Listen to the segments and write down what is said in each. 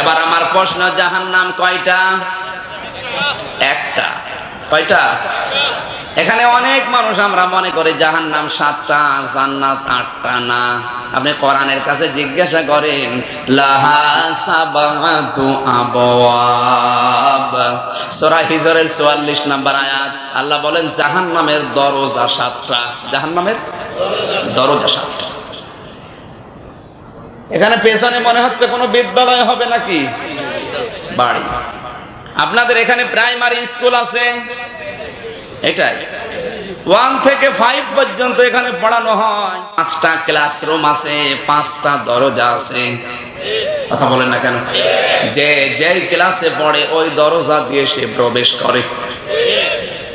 এবার আমার প্রশ্ন, জাহান্নাম কয়টা? একটা। কয়টা? এখানে অনেক মানুষ আমরা মনে করি জাহান্নাম 7টা, জান্নাত 8টা। না, আপনি কোরআনের কাছে জিজ্ঞাসা করেন, লাহা সাবাতু আবওয়াব, সূরা হিজরের 44 নম্বর আয়াত। আল্লাহ বলেন জাহান্নামের দরজা 7টা। জাহান্নামের দরজা 7টা। এখানে পেছনে মনে হচ্ছে কোনো বিদ্যালয় হবে নাকি? বাড়ি। আপনাদের এখানে প্রাইমারি স্কুল আছে? এটাই 1 থেকে 5 পর্যন্ত এখানে পড়ানো হয়। 5টা ক্লাসরুম আছে, 5টা দরজা আছে। কথা বলেন না কেন? যে যেই ক্লাসে পড়ে ওই দরজা দিয়ে সে প্রবেশ করে।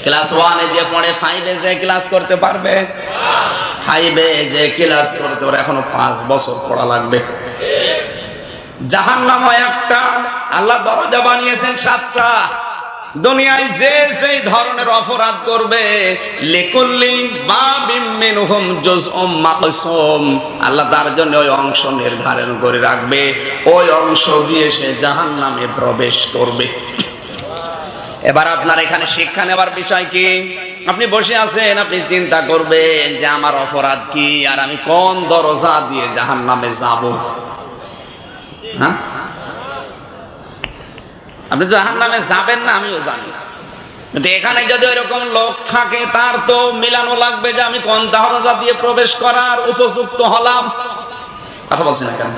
ক্লাস 1-এ যে পড়ে 5-এ যে ক্লাস করতে পারবে? 5-এ যে ক্লাস করতে পারে এখনো 5 বছর পড়া লাগবে। জাহান্নাম একটা, আল্লাহ দরজা বানিয়েছেন 7টা। দুনিয়ায় যে সেই ধরনের অপরাধ করবে, লিকুল্লি বাবিম মিনহুম জুজউম মাকসুম, আল্লাহ তার জন্য ওই অংশ নির্ধারণ করে রাখবে, ওই অংশ দিয়ে সে জাহান্নামে প্রবেশ করবে। এবার আপনার এখানে শিক্ষা নেবার বিষয় কি? আপনি বসে আছেন, আপনি চিন্তা করবেন যে আমার অপরাধ কি আর আমি কোন দরজা দিয়ে জাহান্নামে যাব। হ্যাঁ, আপনি জাহান্নামে যাবেন না, আমিও জানি। কিন্তু এখানে যদি এরকম লোক থাকে, তার তো মিলানো লাগবে যে আমি কোন দরজা দিয়ে প্রবেশ করার উপযুক্ত হলাম। কথা বলছি না কেন?